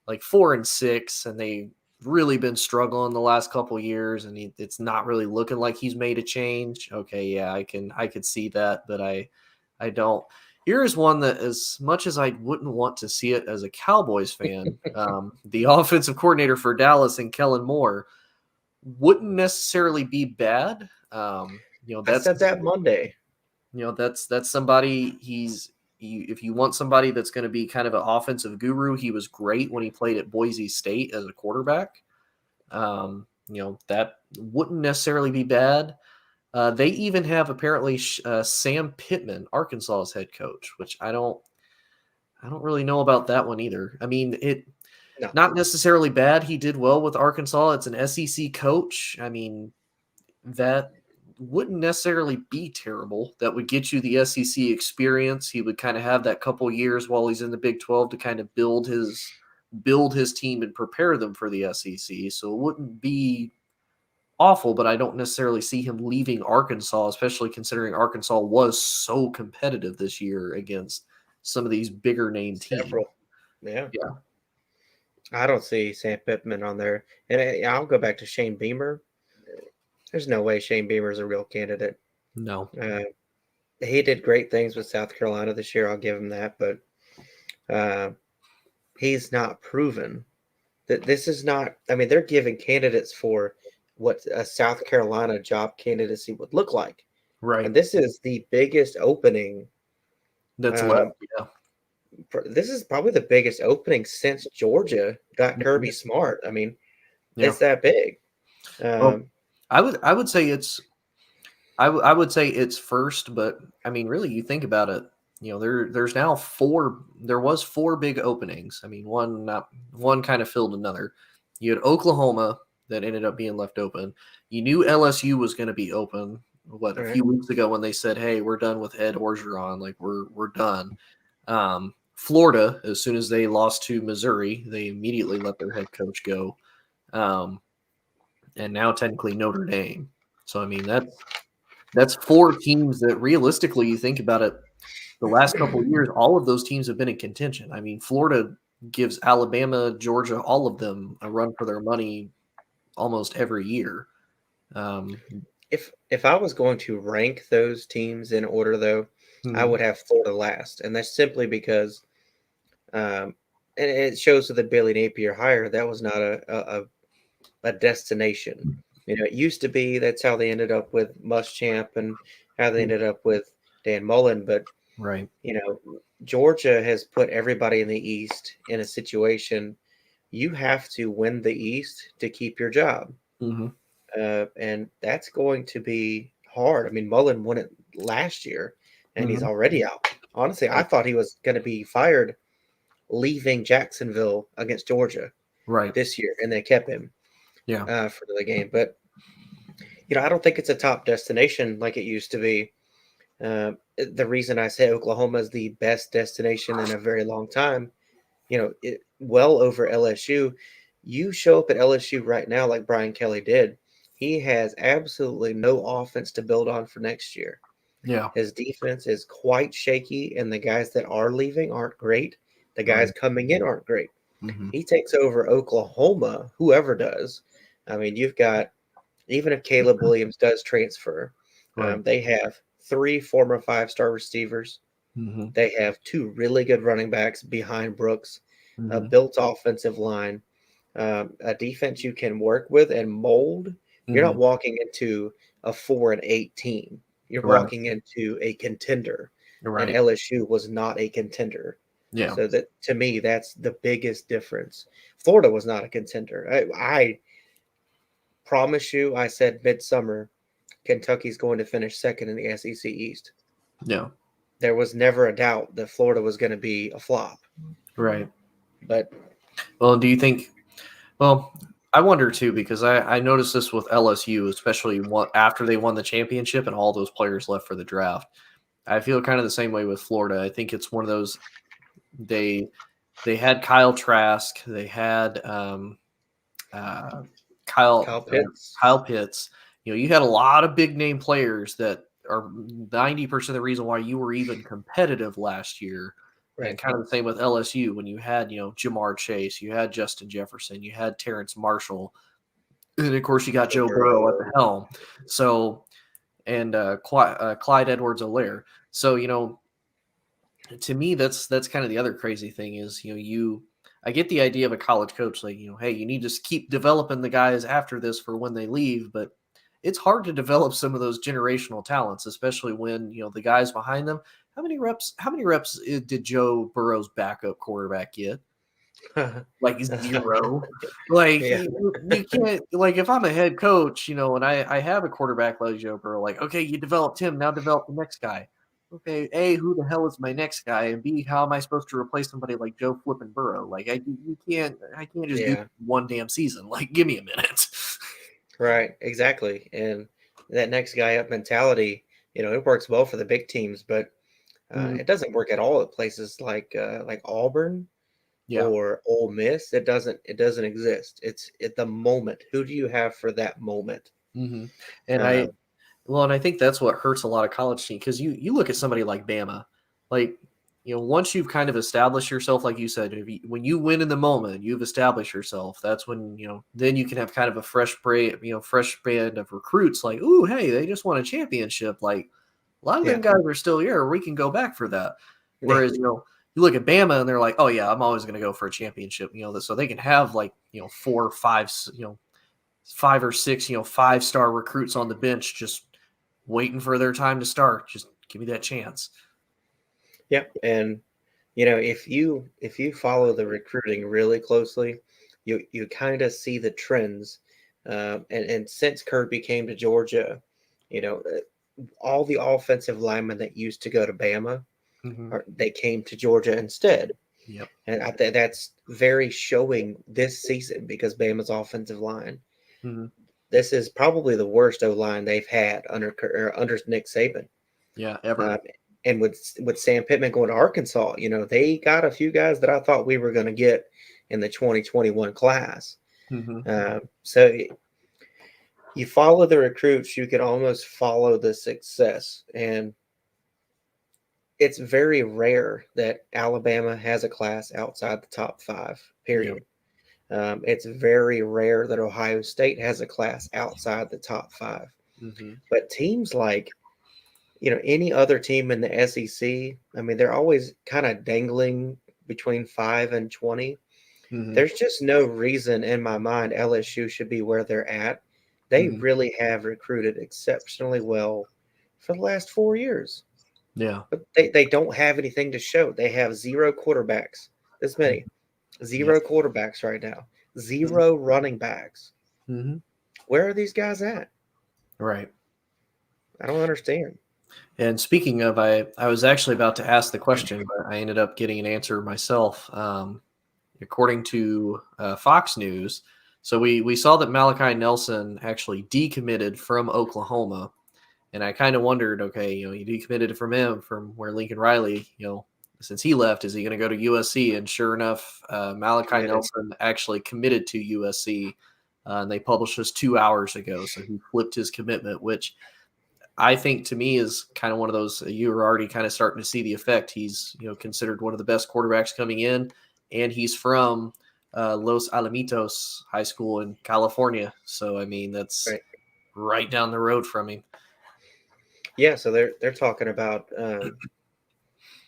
4-6 and they've really been struggling the last couple of years and it's not really looking like he's made a change. Okay, yeah, I could see that, but I don't. Here is one that, as much as I wouldn't want to see it as a Cowboys fan, the offensive coordinator for Dallas and Kellen Moore wouldn't necessarily be bad. I said that Monday. That's somebody if you want somebody that's going to be kind of an offensive guru, he was great when he played at Boise State as a quarterback. That wouldn't necessarily be bad. They even have apparently Sam Pittman, Arkansas's head coach, which I don't I don't really know about that one either. I mean, No. not necessarily bad. He did well with Arkansas. It's an SEC coach. I mean, that wouldn't necessarily be terrible. That would get you the SEC experience. He would kind of have that couple years while he's in the Big 12 to kind of build his team and prepare them for the SEC. So it wouldn't be awful, but I don't necessarily see him leaving Arkansas, especially considering Arkansas was so competitive this year against some of these bigger name teams. Several. Yeah. Yeah. I don't see Sam Pittman on there. And I'll go back to Shane Beamer. There's no way Shane Beamer is a real candidate. No. He did great things with South Carolina this year. I'll give him that. But he's not proven that this is not – I mean, they're giving candidates for what a South Carolina job candidacy would look like. Right. And this is the biggest opening. That's left. Yeah. This is probably the biggest opening since Georgia got Kirby Smart. I mean, it's that big. I would say it's I would say it's first, but I mean, really, you think about it. You know, there's now there was four big openings. I mean, one kind of filled another. You had Oklahoma that ended up being left open. You knew LSU was going to be open. A few weeks ago when they said, "Hey, we're done with Ed Orgeron. Like we're done." Florida, as soon as they lost to Missouri, they immediately let their head coach go. And now technically Notre Dame. So I mean that's four teams that realistically, you think about it, the last couple of years, all of those teams have been in contention. I mean, Florida gives Alabama, Georgia, all of them a run for their money almost every year. If I was going to rank those teams in order, though, I would have Florida last, and that's simply because, and it shows with the Bailey Napier hire, that was not a destination. You know, it used to be. That's how they ended up with Muschamp and how they ended up with Dan Mullen. But right, you know, Georgia has put everybody in the East in a situation. You have to win the East to keep your job. And that's going to be hard. I mean, Mullen won it last year, and he's already out. Honestly, I thought he was going to be fired leaving Jacksonville against Georgia this year, and they kept him for the game. But, you know, I don't think it's a top destination like it used to be. The reason I say Oklahoma is the best destination in a very long time, you know, well over LSU. You show up at LSU right now like Brian Kelly did. He has absolutely no offense to build on for next year. Yeah. His defense is quite shaky, and the guys that are leaving aren't great. The guys coming in aren't great. He takes over Oklahoma, whoever does. I mean, you've got, even if Caleb Williams does transfer, they have 3 former 5-star receivers. They have 2 really good running backs behind Brooks, a built offensive line, a defense you can work with and mold. You're not walking into a 4-8 team. You're walking into a contender. And LSU was not a contender. Yeah. So that, to me, that's the biggest difference. Florida was not a contender. I promise you, I said midsummer, Kentucky's going to finish second in the SEC East. Yeah. There was never a doubt that Florida was going to be a flop. Right. But well, do you think? Well, I wonder too, because I noticed this with LSU, especially after they won the championship and all those players left for the draft. I feel kind of the same way with Florida. I think it's one of those. They had Kyle Trask. They had Kyle Pitts. You know, you had a lot of big name players that are 90% of the reason why you were even competitive last year. Right. And kind of the same with LSU when you had, you know, Jamar Chase, you had Justin Jefferson, you had Terrence Marshall, and of course you got Joe Burrow at the helm. So, and Clyde Edwards-Helaire. So, you know, to me, that's kind of the other crazy thing is, you know, I get the idea of a college coach, like, you know, hey, you need to keep developing the guys after this for when they leave, but it's hard to develop some of those generational talents, especially when, you know, the guys behind them. How many reps did Joe Burrow's backup quarterback get? Like 0. Like you can't, like, if I'm a head coach, you know, and I have a quarterback like Joe Burrow, like, okay, you developed him, now develop the next guy. okay, A, who the hell is my next guy, and B, how am I supposed to replace somebody like Joe Flippin' Burrow? Like I can't just do Yeah, one damn season. Like, give me a minute. right, exactly. And that next guy up mentality, it works well for the big teams, but Mhm. it doesn't work at all at places like Auburn Yeah. or Ole Miss. It doesn't exist. It's at the moment. Who do you have for that moment? hmm And Uh, I think that's what hurts a lot of college teams because you look at somebody like Bama, like once you've kind of established yourself, like you said, when you win in the moment, you've established yourself. That's when then you can have kind of a fresh band of recruits. Like, ooh, hey, they just won a championship. Like a lot of them yeah, guys are still here. We can go back for that. yeah, Whereas you look at Bama and they're like, oh yeah, I'm always going to go for a championship. So they can have like 4 or 5, 5 or 6, 5-star recruits on the bench just waiting for their time to start. Just give me that chance. yeah. And if you follow the recruiting really closely, you kind of see the trends. And since Kirby came to Georgia, all the offensive linemen that used to go to Bama, Mm-hmm. they came to Georgia instead. Yep. And I think that's very showing this season because Bama's offensive line. Mm-hmm. This is probably the worst O line they've had under Nick Saban. Yeah, ever. Uh, and with Sam Pittman going to Arkansas, they got a few guys that I thought we were going to get in the 2021 class. Mm-hmm. So you follow the recruits, you can almost follow the success. And it's very rare that Alabama has a class outside the top 5, period. It's very rare that Ohio State has a class outside the top 5. Mm-hmm. But teams like, any other team in the SEC, I mean, they're always kind of dangling between 5 and 20. Mm-hmm. There's just no reason in my mind LSU should be where they're at. They Mm-hmm. really have recruited exceptionally well for the last 4 years. Yeah. But they don't have anything to show. They have 0 quarterbacks. This many. Yep. 0 quarterbacks right now. 0 running backs. Mm-hmm. Where are these guys at? Right. I don't understand. And speaking of, I was actually about to ask the question, but I ended up getting an answer myself. According to Fox News, so we saw that Malachi Nelson actually decommitted from Oklahoma, and I kind of wondered, okay, he decommitted from where Lincoln Riley, since he left, is he going to go to USC? And sure enough, Malachi Committed. Nelson actually committed to USC, and they published this 2 hours ago, so he flipped his commitment, which I think to me is kind of one of those you were already kind of starting to see the effect. He's considered one of the best quarterbacks coming in, and he's from Los Alamitos High School in California. So I mean that's right down the road from him. Yeah, so they're talking about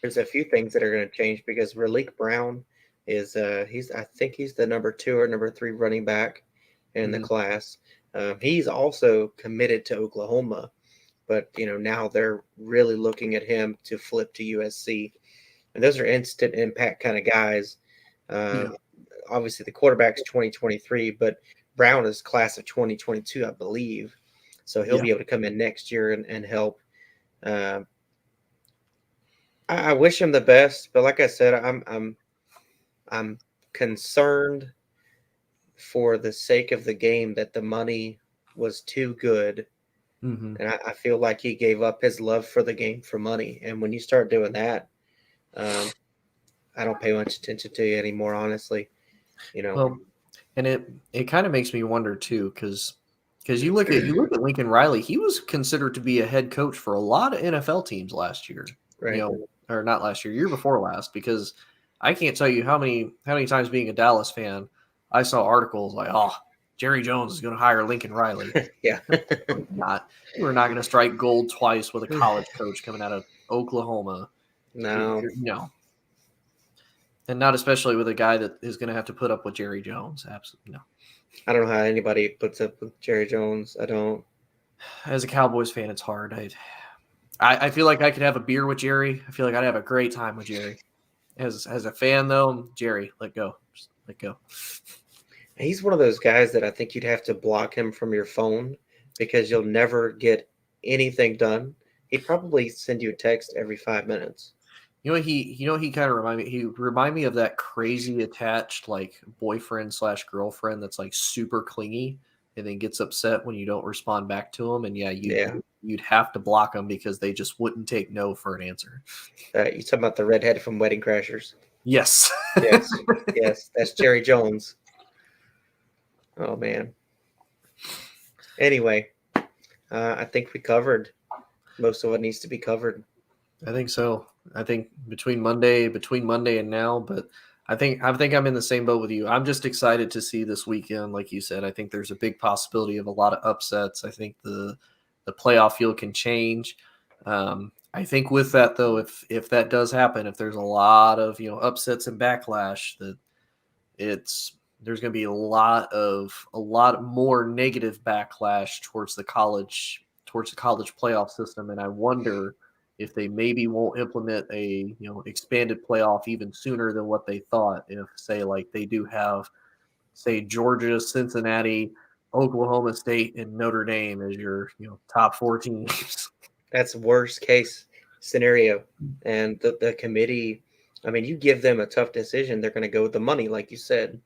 there's a few things that are going to change because Raleek Brown is I think he's the number 2 or number 3 running back in the class. He's also committed to Oklahoma. But, now they're really looking at him to flip to USC. And those are instant impact kind of guys. Obviously, the quarterback's 2023, but Brown is class of 2022, I believe. So he'll be able to come in next year and help. I wish him the best, but like I said, I'm concerned for the sake of the game that the money was too good. Mm-hmm. And I feel like he gave up his love for the game for money. And when you start doing that, I don't pay much attention to you anymore, honestly. Well, and it kind of makes me wonder too, because you look at Lincoln Riley, he was considered to be a head coach for a lot of NFL teams last year. Right. Or not last year before last, because I can't tell you how many times being a Dallas fan, I saw articles like, oh, Jerry Jones is going to hire Lincoln Riley. Yeah. You were not going to strike gold twice with a college coach coming out of Oklahoma. No. No. And not especially with a guy that is going to have to put up with Jerry Jones. Absolutely no. I don't know how anybody puts up with Jerry Jones. I don't. As a Cowboys fan, it's hard. I feel like I could have a beer with Jerry. I feel like I'd have a great time with Jerry. As a fan, though, Jerry, let go. Just let go. He's one of those guys that I think you'd have to block him from your phone because you'll never get anything done He'd probably send you a text every 5 minutes. He kind of remind me of that crazy attached like boyfriend/girlfriend that's like super clingy and then gets upset when you don't respond back to them. And you'd have to block them because they just wouldn't take no for an answer. You talking about the redhead from Wedding Crashers? Yes. Yes, that's Jerry Jones. Oh man. Anyway, I think we covered most of what needs to be covered. I think so. I think between Monday and now, but I think I'm in the same boat with you. I'm just excited to see this weekend. Like you said, I think there's a big possibility of a lot of upsets. I think the playoff field can change. I think with that though, if that does happen, if there's a lot of upsets and backlash, that there's going to be a lot more negative backlash towards the college playoff system, and I wonder if they maybe won't implement a expanded playoff even sooner than what they thought. If say like they do have say Georgia, Cincinnati, Oklahoma State, and Notre Dame as your top 4 teams. That's worst case scenario. And the committee, I mean, you give them a tough decision, they're going to go with the money, like you said.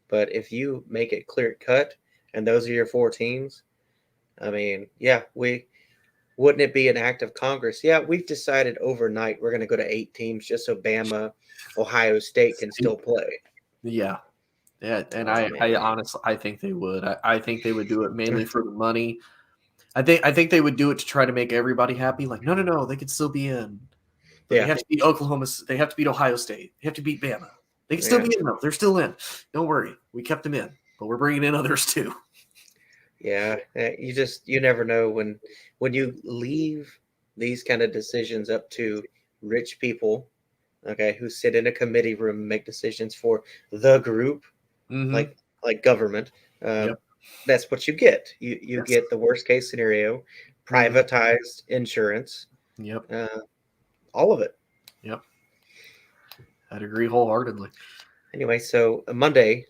But if you make it clear cut and those are your 4 teams, I mean, wouldn't it be an act of Congress? Yeah, we've decided overnight we're going to go to 8 teams just so Bama, Ohio State can still play. Yeah. And I honestly, I think they would. I think they would do it mainly for the money. I think they would do it to try to make everybody happy. Like, no, they could still be in. But they have to beat Oklahoma. They have to beat Ohio State. They have to beat Bama. They can still be in, though. They're still in. Don't worry. We kept them in, but we're bringing in others too. Yeah, you never know when you leave these kind of decisions up to rich people, okay, who sit in a committee room and make decisions for the group, like government. That's what you get. You get the worst case scenario, privatized insurance. Yep. All of it. Yep. I'd agree wholeheartedly. Anyway, so Monday,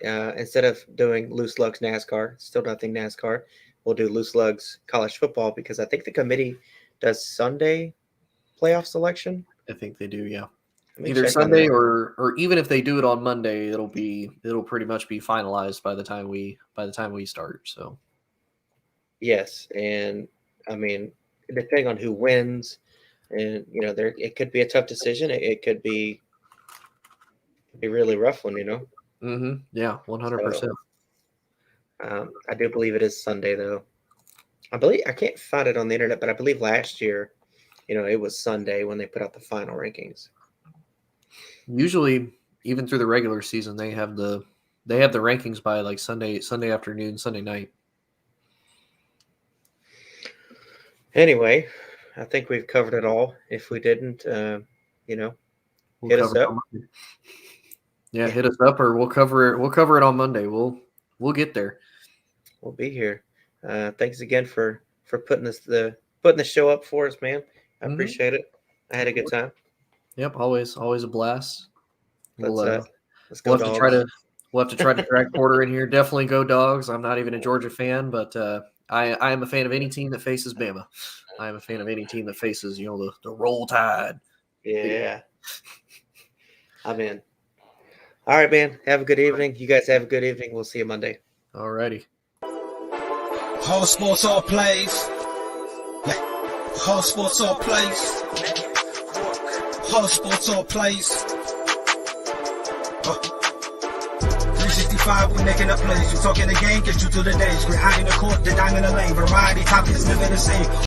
instead of doing Loose Lugs NASCAR, still nothing NASCAR, we'll do Loose Lugs college football because I think the committee does Sunday playoff selection. I think they do, yeah. Either Sunday or even if they do it on Monday, it'll pretty much be finalized by the time we start. So yes, and I mean, depending on who wins, and it could be a tough decision. It could be really rough one, Yeah, 100%. I do believe it is Sunday though. I can't find it on the internet, but I believe last year, it was Sunday when they put out the final rankings. Usually, even through the regular season, they have the rankings by like Sunday afternoon, Sunday night. Anyway, I think we've covered it all. If we didn't, hit us up. Yeah, hit us up, or we'll cover it on Monday. We'll get there. We'll be here. Thanks again for putting the show up for us, man. I appreciate it. I had a good time. Yep, always a blast. Let's go. We'll have to try to drag Porter in here. Definitely go Dogs. I'm not even a Georgia fan, but I am a fan of any team that faces Bama. I am a fan of any team that faces the Roll Tide. Yeah, I'm in. All right, man. Have a good evening. You guys have a good evening. We'll see you Monday. All righty. Whole sports, all plays. Yeah. Whole sports, all plays. Whole sports, all plays. 365, we making up plays. We talking the game, get you to the days. We're high in the court, the dime in the lane. Variety topics, living the same.